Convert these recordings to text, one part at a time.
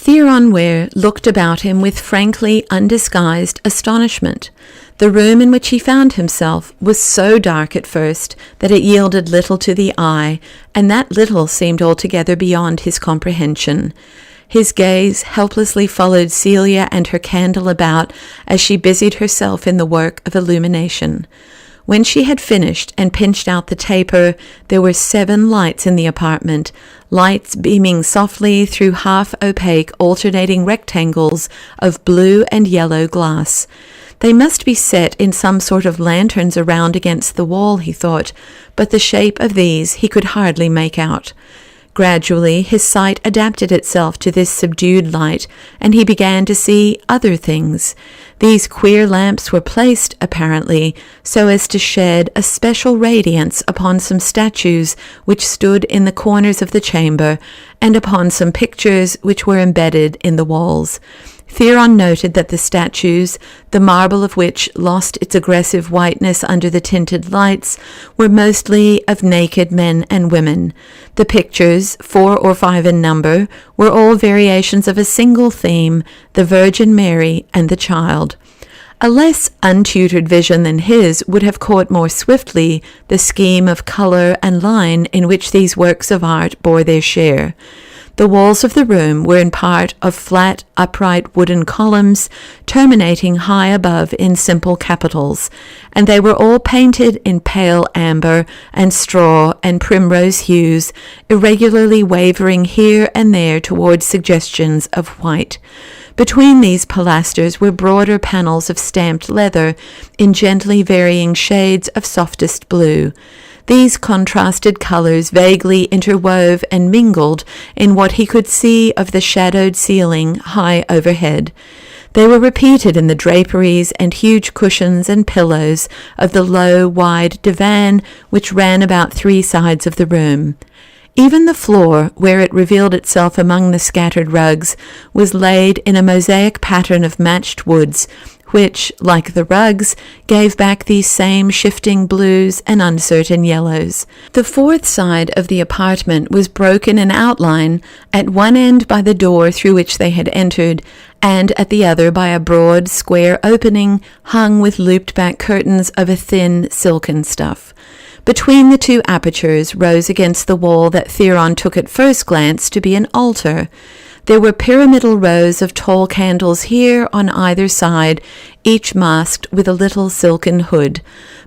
Theron Ware looked about him with frankly undisguised astonishment. The room in which he found himself was so dark at first that it yielded little to the eye, and that little seemed altogether beyond his comprehension. His gaze helplessly followed Celia and her candle about as she busied herself in the work of illumination. When she had finished and pinched out the taper, there were 7 lights in the apartment, lights beaming softly through half-opaque alternating rectangles of blue and yellow glass. They must be set in some sort of lanterns around against the wall, he thought, but the shape of these he could hardly make out. Gradually his sight adapted itself to this subdued light, and he began to see other things. These queer lamps were placed, apparently, so as to shed a special radiance upon some statues which stood in the corners of the chamber, and upon some pictures which were embedded in the walls. Theron noted that the statues, the marble of which lost its aggressive whiteness under the tinted lights, were mostly of naked men and women. The pictures, 4 or 5 in number, were all variations of a single theme, the Virgin Mary and the Child. A less untutored vision than his would have caught more swiftly the scheme of color and line in which these works of art bore their share. The walls of the room were in part of flat, upright wooden columns, terminating high above in simple capitals, and they were all painted in pale amber and straw and primrose hues, irregularly wavering here and there towards suggestions of white. Between these pilasters were broader panels of stamped leather in gently varying shades of softest blue. These contrasted colors vaguely interwove and mingled in what he could see of the shadowed ceiling high overhead. They were repeated in the draperies and huge cushions and pillows of the low, wide divan which ran about 3 sides of the room. Even the floor, where it revealed itself among the scattered rugs, was laid in a mosaic pattern of matched woods, which, like the rugs, gave back these same shifting blues and uncertain yellows. The 4th side of the apartment was broken in outline, at one end by the door through which they had entered, and at the other by a broad, square opening hung with looped-back curtains of a thin, silken stuff. Between the 2 apertures rose against the wall that Theron took at first glance to be an altar. There were pyramidal rows of tall candles here on either side, each masked with a little silken hood.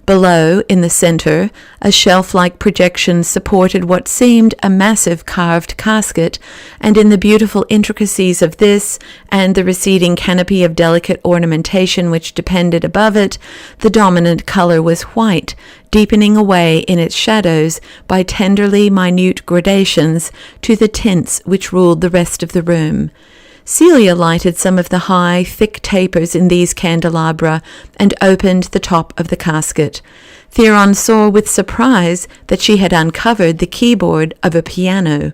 Below, in the center, a shelf-like projection supported what seemed a massive carved casket, and in the beautiful intricacies of this and the receding canopy of delicate ornamentation which depended above it, the dominant color was white, deepening away in its shadows by tenderly minute gradations to the tints which ruled the rest of the room. Celia lighted some of the high, thick tapers in these candelabra and opened the top of the casket. Theron saw with surprise that she had uncovered the keyboard of a piano.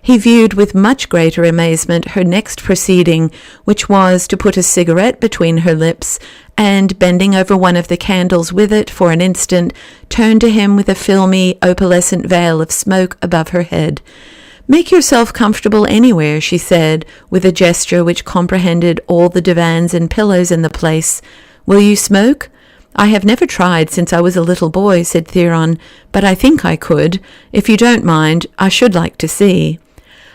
He viewed with much greater amazement her next proceeding, which was to put a cigarette between her lips, and, bending over one of the candles with it for an instant, turned to him with a filmy, opalescent veil of smoke above her head. "Make yourself comfortable anywhere," she said, with a gesture which comprehended all the divans and pillows in the place. "Will you smoke?" "I have never tried since I was a little boy," said Theron, "but I think I could. If you don't mind, I should like to see."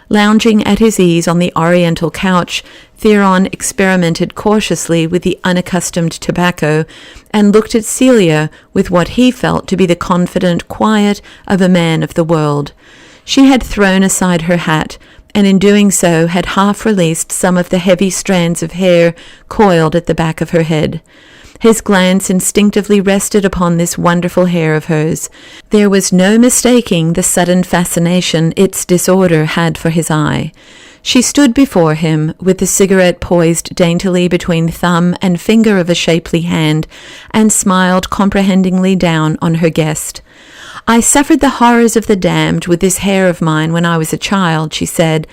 Lounging at his ease on the oriental couch, Theron experimented cautiously with the unaccustomed tobacco, and looked at Celia with what he felt to be the confident quiet of a man of the world. She had thrown aside her hat, and in doing so had half released some of the heavy strands of hair coiled at the back of her head. His glance instinctively rested upon this wonderful hair of hers. There was no mistaking the sudden fascination its disorder had for his eye. She stood before him, with the cigarette poised daintily between thumb and finger of a shapely hand, and smiled comprehendingly down on her guest. "I suffered the horrors of the damned with this hair of mine when I was a child," she said.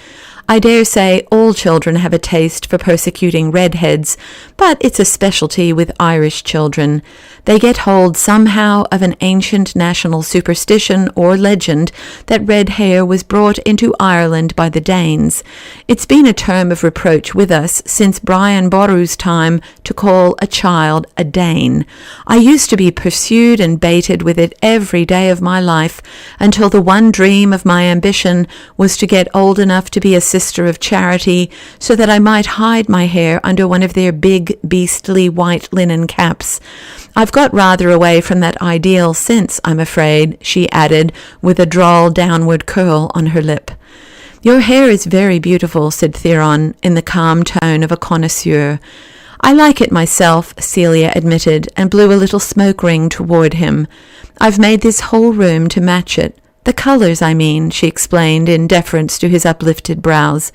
"I dare say all children have a taste for persecuting redheads, but it's a specialty with Irish children. They get hold somehow of an ancient national superstition or legend that red hair was brought into Ireland by the Danes. It's been a term of reproach with us since Brian Boru's time to call a child a Dane. I used to be pursued and baited with it every day of my life until the one dream of my ambition was to get old enough to be a sister of charity so that I might hide my hair under one of their big, beastly white linen caps. I've got rather away from that ideal since, I'm afraid, she added, with a droll downward curl on her lip. Your hair is very beautiful, said Theron, in the calm tone of a connoisseur. I like it myself, Celia admitted, and blew a little smoke ring toward him. I've made this whole room to match it. The colours, I mean, she explained in deference to his uplifted brows.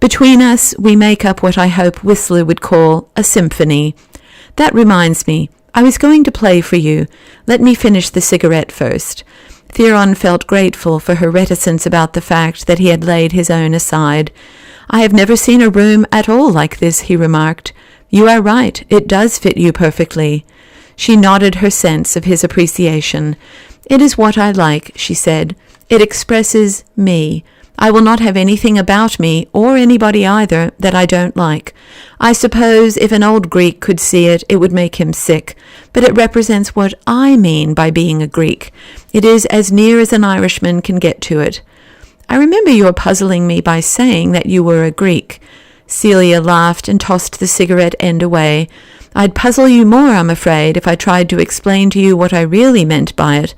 Between us, we make up what I hope Whistler would call a symphony. That reminds me, I was going to play for you. Let me finish the cigarette first. Theron felt grateful for her reticence about the fact that he had laid his own aside. I have never seen a room at all like this, he remarked. You are right, it does fit you perfectly. She nodded her sense of his appreciation. It is what I like, she said. It expresses me. I will not have anything about me, or anybody either, that I don't like. I suppose if an old Greek could see it, it would make him sick, but it represents what I mean by being a Greek. It is as near as an Irishman can get to it. I remember your puzzling me by saying that you were a Greek. Celia laughed and tossed the cigarette end away. I'd puzzle you more, I'm afraid, if I tried to explain to you what I really meant by it.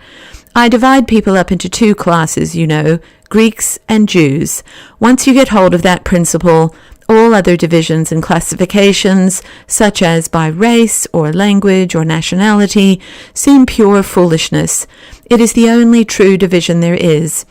I divide people up into two classes, you know, Greeks and Jews. Once you get hold of that principle, all other divisions and classifications, such as by race or language or nationality, seem pure foolishness. It is the only true division there is.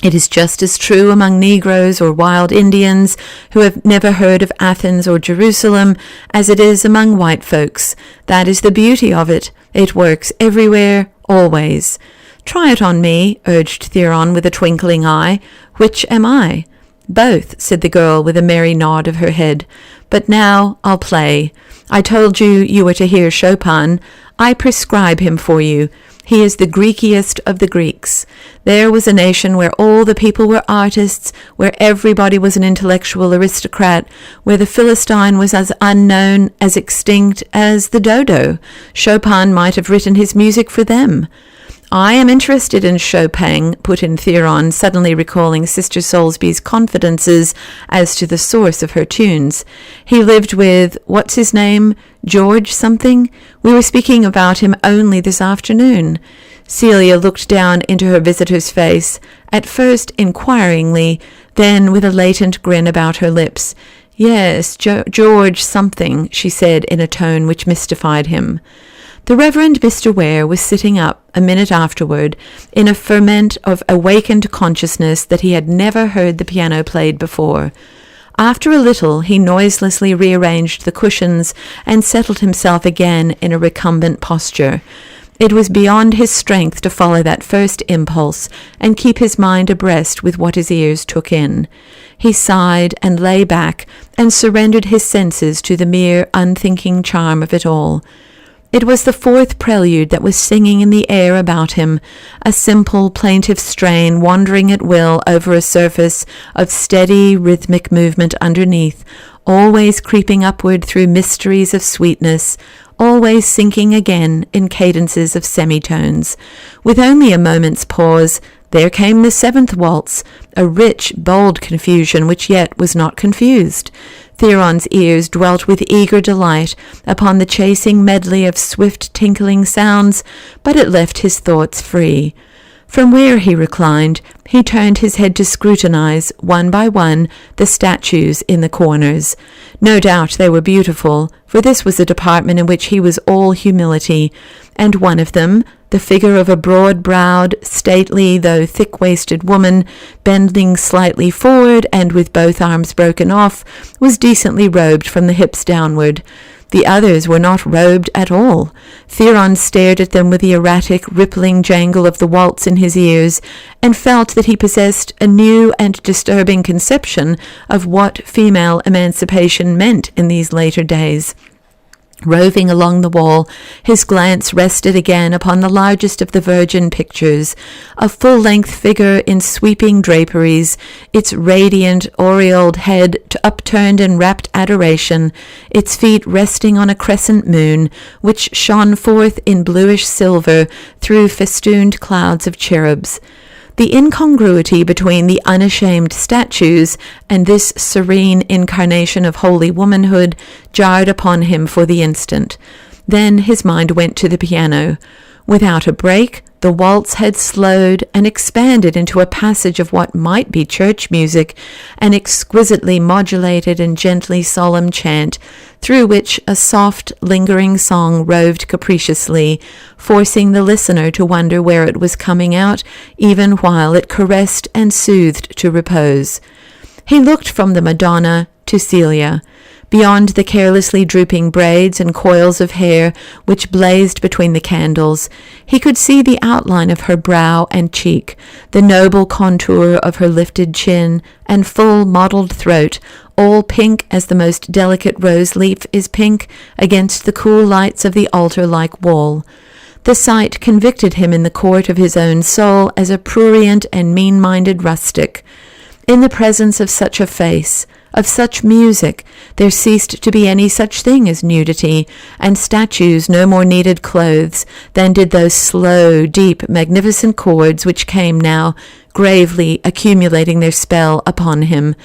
It is just as true among Negroes or wild Indians who have never heard of Athens or Jerusalem as it is among white folks. That is the beauty of it. It works everywhere, always. Try it on me, urged Theron with a twinkling eye. Which am I? Both, said the girl with a merry nod of her head. But now I'll play. I told you you were to hear Chopin. I prescribe him for you. He is the Greekiest of the Greeks. There was a nation where all the people were artists, where everybody was an intellectual aristocrat, where the Philistine was as unknown, as extinct as the dodo. Chopin might have written his music for them. I am interested in Chopin, put in Theron, suddenly recalling Sister Soulsby's confidences as to the source of her tunes. He lived with, what's his name, George something? We were speaking about him only this afternoon. Celia looked down into her visitor's face, at first inquiringly, then with a latent grin about her lips. Yes, George something, she said in a tone which mystified him. The Reverend Mr. Ware was sitting up a minute afterward in a ferment of awakened consciousness that he had never heard the piano played before. After a little he noiselessly rearranged the cushions and settled himself again in a recumbent posture. It was beyond his strength to follow that first impulse and keep his mind abreast with what his ears took in. He sighed and lay back and surrendered his senses to the mere unthinking charm of it all. It was the fourth prelude that was singing in the air about him, a simple, plaintive strain wandering at will over a surface of steady, rhythmic movement underneath, always creeping upward through mysteries of sweetness, always sinking again in cadences of semitones. With only a moment's pause, there came the seventh waltz, a rich, bold confusion which yet was not confused. Theron's ears dwelt with eager delight upon the chasing medley of swift tinkling sounds, but it left his thoughts free. From where he reclined, he turned his head to scrutinize, one by one, the statues in the corners. No doubt they were beautiful, for this was a department in which he was all humility, and one of them, the figure of a broad-browed, stately, though thick-waisted woman, bending slightly forward and with both arms broken off, was decently robed from the hips downward. The others were not robed at all. Theron stared at them with the erratic, rippling jangle of the waltz in his ears, and felt that he possessed a new and disturbing conception of what female emancipation meant in these later days. Roving along the wall, his glance rested again upon the largest of the Virgin pictures, a full-length figure in sweeping draperies, its radiant, aureoled head upturned in rapt adoration, its feet resting on a crescent moon, which shone forth in bluish silver through festooned clouds of cherubs. The incongruity between the unashamed statues and this serene incarnation of holy womanhood jarred upon him for the instant. Then his mind went to the piano. Without a break, the waltz had slowed and expanded into a passage of what might be church music, an exquisitely modulated and gently solemn chant, through which a soft, lingering song roved capriciously, forcing the listener to wonder where it was coming out, even while it caressed and soothed to repose. He looked from the Madonna to Celia. Beyond the carelessly drooping braids and coils of hair which blazed between the candles, he could see the outline of her brow and cheek, the noble contour of her lifted chin and full mottled throat, all pink as the most delicate rose leaf is pink against the cool lights of the altar-like wall. The sight convicted him in the court of his own soul as a prurient and mean-minded rustic. In the presence of such a face, of such music, there ceased to be any such thing as nudity, and statues no more needed clothes than did those slow, deep, magnificent chords which came now, gravely accumulating their spell upon him.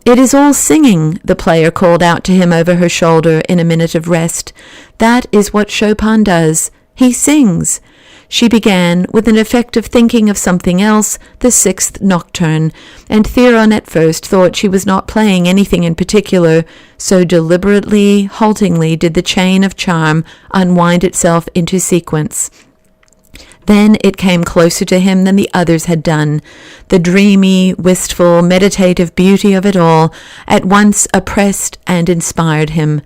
"It is all singing," the player called out to him over her shoulder in a minute of rest. "That is what Chopin does. He sings." She began, with an effect of thinking of something else, the sixth nocturne, and Theron at first thought she was not playing anything in particular, so deliberately, haltingly did the chain of charm unwind itself into sequence. Then it came closer to him than the others had done. The dreamy, wistful, meditative beauty of it all at once oppressed and inspired him.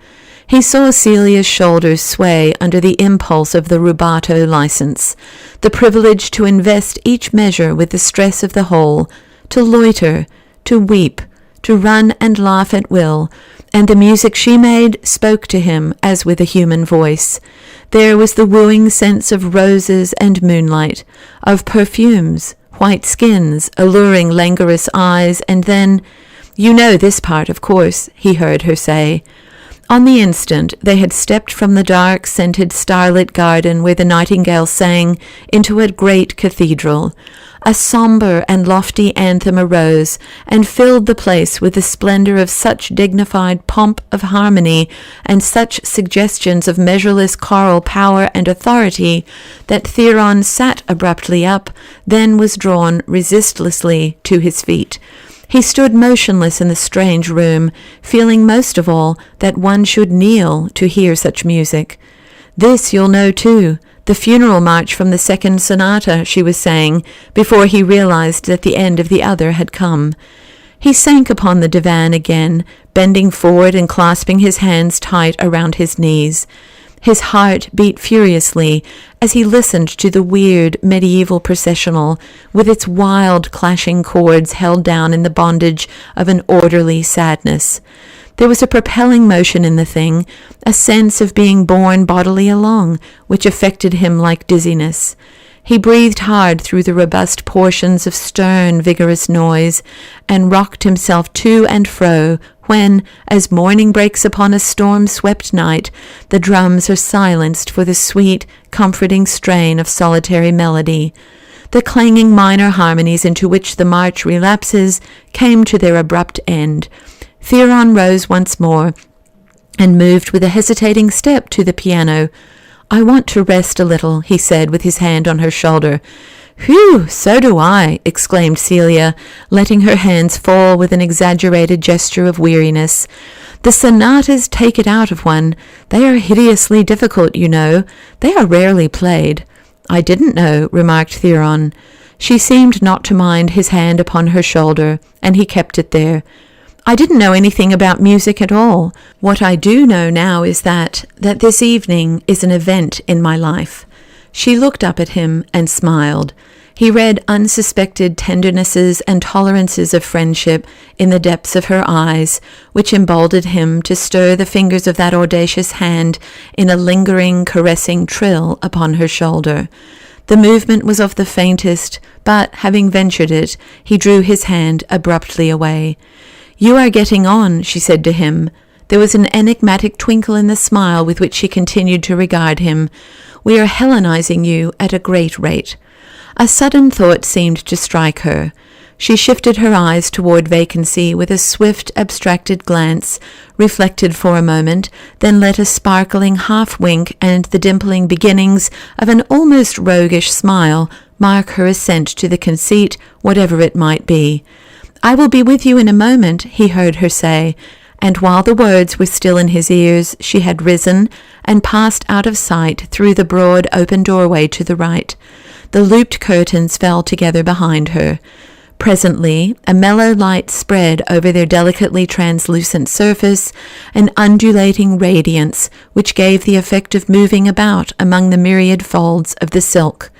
He saw Celia's shoulders sway under the impulse of the rubato license, the privilege to invest each measure with the stress of the whole, to loiter, to weep, to run and laugh at will, and the music she made spoke to him as with a human voice. There was the wooing sense of roses and moonlight, of perfumes, white skins, alluring languorous eyes, and then, "You know this part, of course," he heard her say. On the instant, they had stepped from the dark, scented, starlit garden where the nightingale sang into a great cathedral. A sombre and lofty anthem arose and filled the place with the splendor of such dignified pomp of harmony and such suggestions of measureless choral power and authority that Theron sat abruptly up, then was drawn resistlessly to his feet. He stood motionless in the strange room, feeling most of all that one should kneel to hear such music. "This you'll know too, the funeral march from the second sonata," she was saying, before he realized that the end of the other had come. He sank upon the divan again, bending forward and clasping his hands tight around his knees. His heart beat furiously as he listened to the weird medieval processional, with its wild clashing chords held down in the bondage of an orderly sadness. There was a propelling motion in the thing, a sense of being borne bodily along, which affected him like dizziness. He breathed hard through the robust portions of stern, vigorous noise, and rocked himself to and fro when, as morning breaks upon a storm-swept night, the drums are silenced for the sweet, comforting strain of solitary melody. The clanging minor harmonies into which the march relapses came to their abrupt end. Theron rose once more and moved with a hesitating step to the piano. "I want to rest a little," he said with his hand on her shoulder. "Whew, so do I," exclaimed Celia, letting her hands fall with an exaggerated gesture of weariness. "The sonatas take it out of one. They are hideously difficult, you know. They are rarely played." "I didn't know," remarked Theron. She seemed not to mind his hand upon her shoulder, and he kept it there. "I didn't know anything about music at all. What I do know now is that this evening is an event in my life." She looked up at him and smiled. He read unsuspected tendernesses and tolerances of friendship in the depths of her eyes, which emboldened him to stir the fingers of that audacious hand in a lingering, caressing trill upon her shoulder. The movement was of the faintest, but, having ventured it, he drew his hand abruptly away. "You are getting on," she said to him. There was an enigmatic twinkle in the smile with which she continued to regard him. "We are Hellenizing you at a great rate." A sudden thought seemed to strike her. She shifted her eyes toward vacancy with a swift, abstracted glance, reflected for a moment, then let a sparkling half-wink and the dimpling beginnings of an almost roguish smile mark her assent to the conceit, whatever it might be. "I will be with you in a moment," he heard her say, and while the words were still in his ears, she had risen and passed out of sight through the broad open doorway to the right. The looped curtains fell together behind her. Presently, a mellow light spread over their delicately translucent surface, an undulating radiance which gave the effect of moving about among the myriad folds of the silk.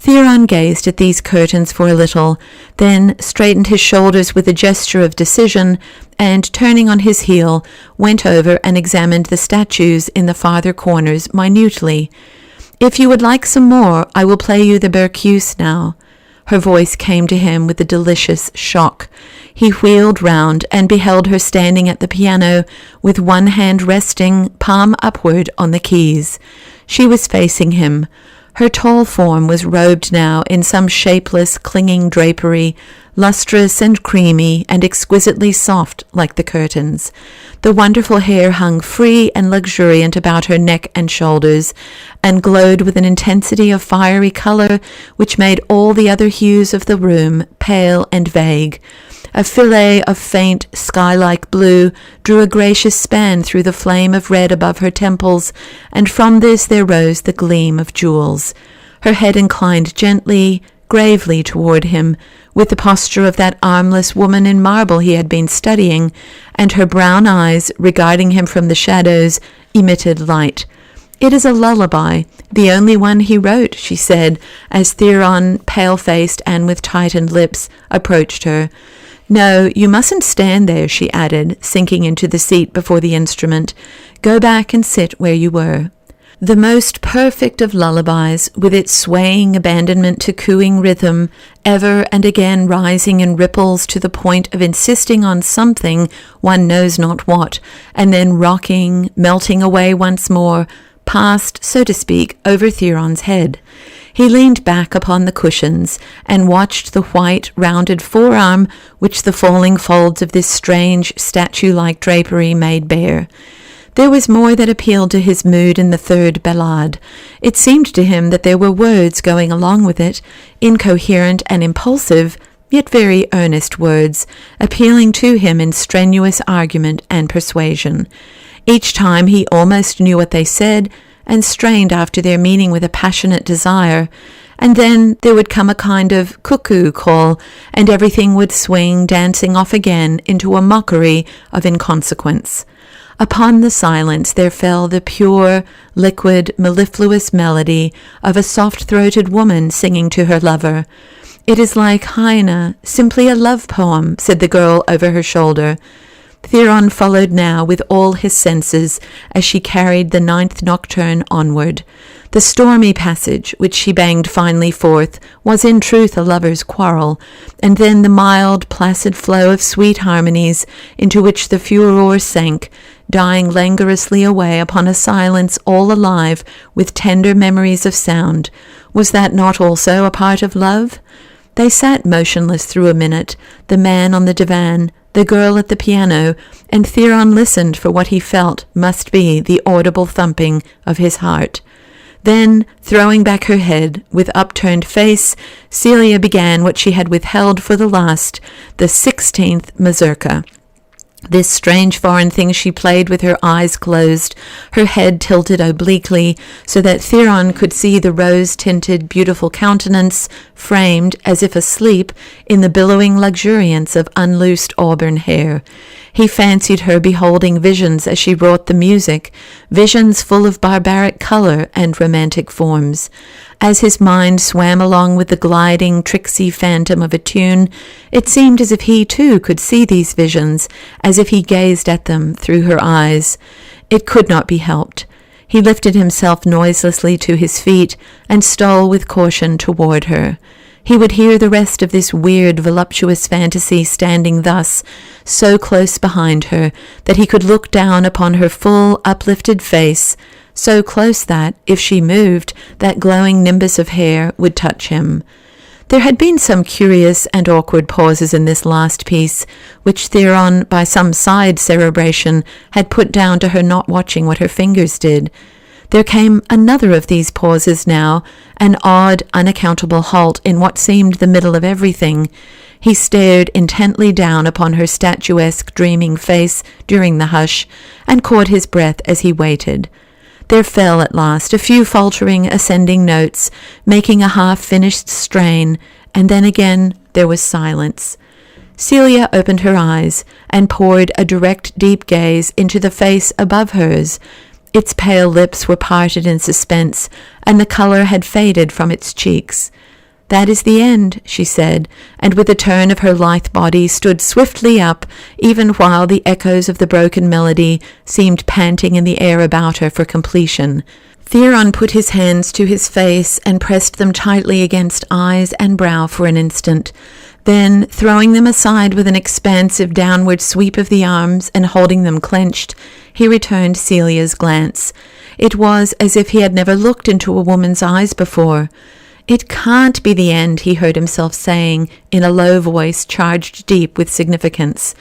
Theron gazed at these curtains for a little, then straightened his shoulders with a gesture of decision, and, turning on his heel, went over and examined the statues in the farther corners minutely. "If you would like some more, I will play you the Berceuse now." Her voice came to him with a delicious shock. He wheeled round and beheld her standing at the piano, with one hand resting, palm upward, on the keys. She was facing him. Her tall form was robed now in some shapeless, clinging drapery, lustrous and creamy and exquisitely soft like the curtains. The wonderful hair hung free and luxuriant about her neck and shoulders, and glowed with an intensity of fiery color which made all the other hues of the room pale and vague. A fillet of faint, sky-like blue drew a gracious span through the flame of red above her temples, and from this there rose the gleam of jewels. Her head inclined gently, gravely toward him, with the posture of that armless woman in marble he had been studying, and her brown eyes, regarding him from the shadows, emitted light. "It is a lullaby, the only one he wrote," she said, as Theron, pale-faced and with tightened lips, approached her. "No, you mustn't stand there," she added, sinking into the seat before the instrument. "Go back and sit where you were." The most perfect of lullabies, with its swaying abandonment to cooing rhythm, ever and again rising in ripples to the point of insisting on something, one knows not what, and then rocking, melting away once more, passed, so to speak, over Theron's head. He leaned back upon the cushions and watched the white, rounded forearm which the falling folds of this strange, statue-like drapery made bare. There was more that appealed to his mood in the third ballade. It seemed to him that there were words going along with it, incoherent and impulsive, yet very earnest words, appealing to him in strenuous argument and persuasion. Each time he almost knew what they said, and strained after their meaning with a passionate desire, and then there would come a kind of cuckoo call, and everything would swing, dancing off again into a mockery of inconsequence. Upon the silence there fell the pure, liquid, mellifluous melody of a soft-throated woman singing to her lover. "It is like Heine, simply a love poem," said the girl over her shoulder. Theron followed now with all his senses as she carried the 9th nocturne onward. The stormy passage, which she banged finely forth, was in truth a lover's quarrel, and then the mild, placid flow of sweet harmonies into which the furor sank, dying languorously away upon a silence all alive with tender memories of sound. Was that not also a part of love? They sat motionless through a minute, the man on the divan, the girl at the piano, and Theron listened for what he felt must be the audible thumping of his heart. Then, throwing back her head, with upturned face, Celia began what she had withheld for the last, the 16th mazurka. This strange foreign thing she played with her eyes closed, her head tilted obliquely, so that Theron could see the rose-tinted, beautiful countenance, framed, as if asleep, in the billowing luxuriance of unloosed auburn hair. He fancied her beholding visions as she wrought the music, visions full of barbaric color and romantic forms. As his mind swam along with the gliding, tricksy phantom of a tune, it seemed as if he too could see these visions, as if he gazed at them through her eyes. It could not be helped. He lifted himself noiselessly to his feet and stole with caution toward her. He would hear the rest of this weird, voluptuous fantasy standing thus, so close behind her that he could look down upon her full, uplifted face, so close that, if she moved, that glowing nimbus of hair would touch him. There had been some curious and awkward pauses in this last piece, which Theron, by some side cerebration, had put down to her not watching what her fingers did. There came another of these pauses now, an odd, unaccountable halt in what seemed the middle of everything. He stared intently down upon her statuesque, dreaming face during the hush, and caught his breath as he waited. There fell at last a few faltering, ascending notes, making a half-finished strain, and then again there was silence. Celia opened her eyes and poured a direct, deep gaze into the face above hers. Its pale lips were parted in suspense, and the color had faded from its cheeks. "That is the end," she said, and with a turn of her lithe body stood swiftly up, even while the echoes of the broken melody seemed panting in the air about her for completion. Theron put his hands to his face and pressed them tightly against eyes and brow for an instant. Then, throwing them aside with an expansive downward sweep of the arms and holding them clenched, he returned Celia's glance. It was as if he had never looked into a woman's eyes before. "It can't be the end," he heard himself saying in a low voice charged deep with significance.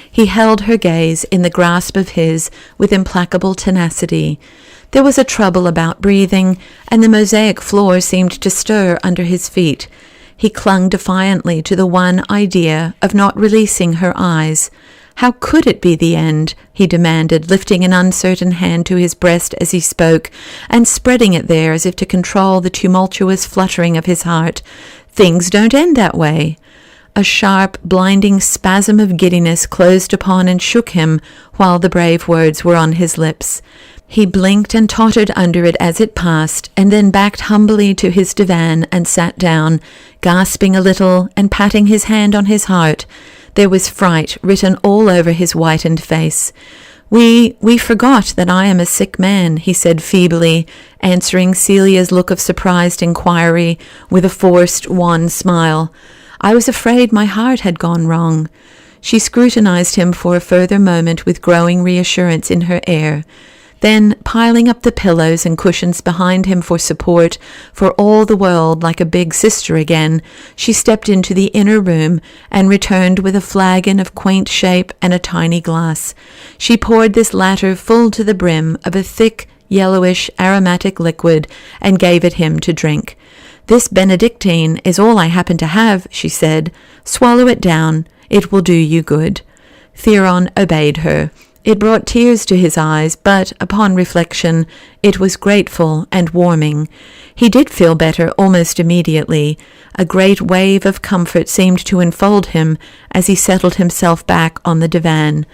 He held her gaze in the grasp of his with implacable tenacity. There was a trouble about breathing, and the mosaic floor seemed to stir under his feet. He clung defiantly to the one idea of not releasing her eyes. "How could it be the end?" he demanded, lifting an uncertain hand to his breast as he spoke, and spreading it there as if to control the tumultuous fluttering of his heart. "Things don't end that way." A sharp, blinding spasm of giddiness closed upon and shook him while the brave words were on his lips. He blinked and tottered under it as it passed, and then backed humbly to his divan and sat down, gasping a little and patting his hand on his heart. There was fright written all over his whitened face. We forgot that I am a sick man," he said feebly, answering Celia's look of surprised inquiry with a forced, wan smile. "I was afraid my heart had gone wrong." She scrutinized him for a further moment with growing reassurance in her air. Then, piling up the pillows and cushions behind him for support, for all the world like a big sister again, she stepped into the inner room and returned with a flagon of quaint shape and a tiny glass. She poured this latter full to the brim of a thick, yellowish, aromatic liquid and gave it him to drink. "This Benedictine is all I happen to have," she said. "Swallow it down. It will do you good." Theron obeyed her. It brought tears to his eyes, but, upon reflection, it was grateful and warming. He did feel better almost immediately. A great wave of comfort seemed to enfold him as he settled himself back on the divan.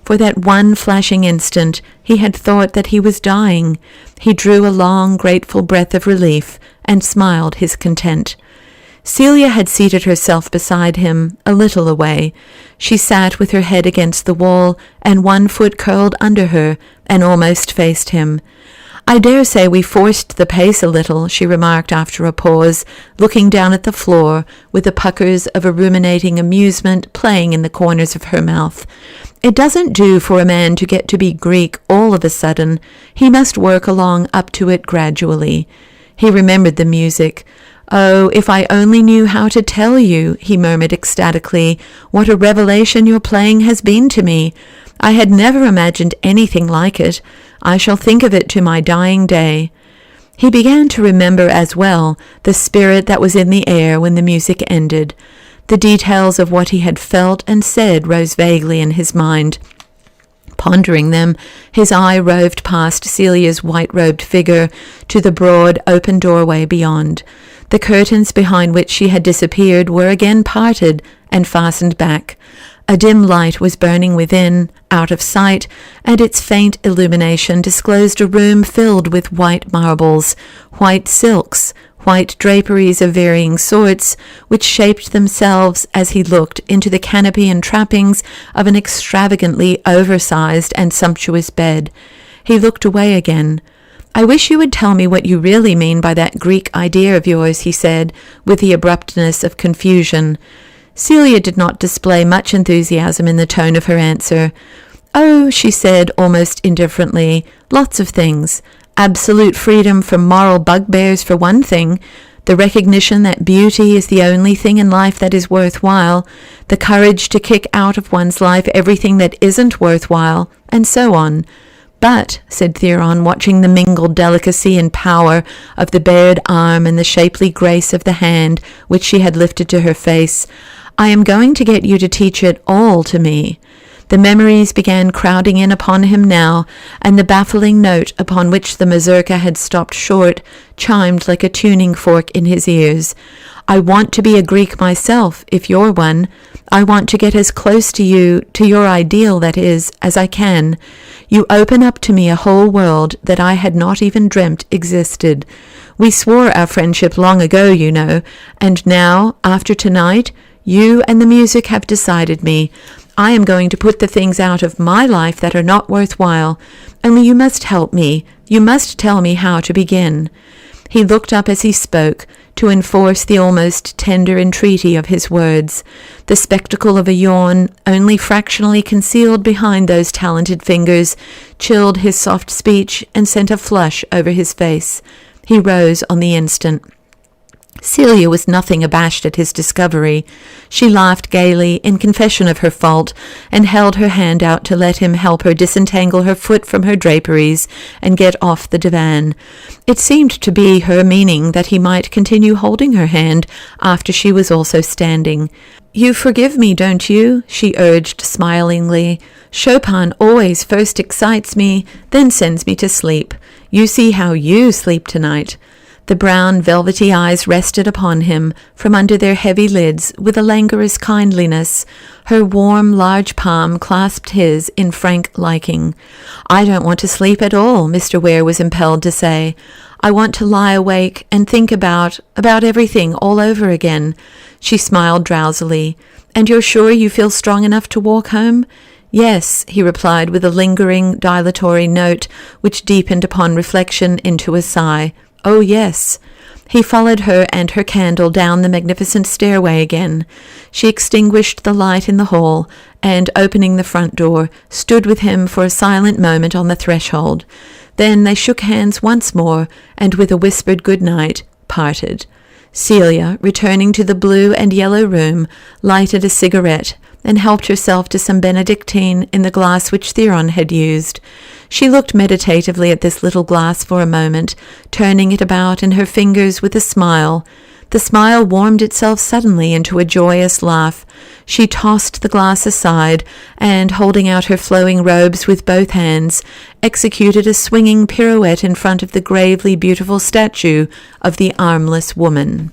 For that one flashing instant, he had thought that he was dying. He drew a long, grateful breath of relief and smiled his content. Celia had seated herself beside him, a little away. She sat with her head against the wall and one foot curled under her and almost faced him. "I dare say we forced the pace a little," she remarked after a pause, looking down at the floor with the puckers of a ruminating amusement playing in the corners of her mouth. "It doesn't do for a man to get to be Greek all of a sudden. He must work along up to it gradually." He remembered the music. "Oh, if I only knew how to tell you," he murmured ecstatically, "what a revelation your playing has been to me. I had never imagined anything like it. I shall think of it to my dying day." He began to remember as well the spirit that was in the air when the music ended. The details of what he had felt and said rose vaguely in his mind. Pondering them, his eye roved past Celia's white-robed figure to the broad, open doorway beyond. The curtains behind which she had disappeared were again parted and fastened back. A dim light was burning within, out of sight, and its faint illumination disclosed a room filled with white marbles, white silks, white draperies of varying sorts, which shaped themselves as he looked into the canopy and trappings of an extravagantly oversized and sumptuous bed. He looked away again. "I wish you would tell me what you really mean by that Greek idea of yours," he said, with the abruptness of confusion. Celia did not display much enthusiasm in the tone of her answer. "Oh," she said almost indifferently, "lots of things. Absolute freedom from moral bugbears for one thing, the recognition that beauty is the only thing in life that is worthwhile, the courage to kick out of one's life everything that isn't worthwhile, and so on. But," said Theron, watching the mingled delicacy and power of the bared arm and the shapely grace of the hand which she had lifted to her face, "I am going to get you to teach it all to me." The memories began crowding in upon him now, and the baffling note upon which the mazurka had stopped short chimed like a tuning fork in his ears. "I want to be a Greek myself, if you're one. I want to get as close to you, to your ideal, that is, as I can. You open up to me a whole world that I had not even dreamt existed. We swore our friendship long ago, you know, and now, after tonight, you and the music have decided me. I am going to put the things out of my life that are not worthwhile. Only you must help me. You must tell me how to begin." He looked up as he spoke, to enforce the almost tender entreaty of his words. The spectacle of a yawn, only fractionally concealed behind those talented fingers, chilled his soft speech and sent a flush over his face. He rose on the instant. Celia was nothing abashed at his discovery. She laughed gaily in confession of her fault, and held her hand out to let him help her disentangle her foot from her draperies and get off the divan. It seemed to be her meaning that he might continue holding her hand after she was also standing. "You forgive me, don't you?" she urged smilingly. "Chopin always first excites me, then sends me to sleep. You see how you sleep tonight." The brown, velvety eyes rested upon him from under their heavy lids with a languorous kindliness. Her warm, large palm clasped his in frank liking. "I don't want to sleep at all," Mr. Ware was impelled to say. "I want to lie awake and think about everything all over again." She smiled drowsily. "And you're sure you feel strong enough to walk home?" "Yes," he replied with a lingering, dilatory note which deepened upon reflection into a sigh. "Oh, yes." He followed her and her candle down the magnificent stairway again. She extinguished the light in the hall, and, opening the front door, stood with him for a silent moment on the threshold. Then they shook hands once more, and with a whispered good night, parted. Celia, returning to the blue and yellow room, lighted a cigarette, and helped herself to some Benedictine in the glass which Theron had used. She looked meditatively at this little glass for a moment, turning it about in her fingers with a smile. The smile warmed itself suddenly into a joyous laugh. She tossed the glass aside, and, holding out her flowing robes with both hands, executed a swinging pirouette in front of the gravely beautiful statue of the armless woman.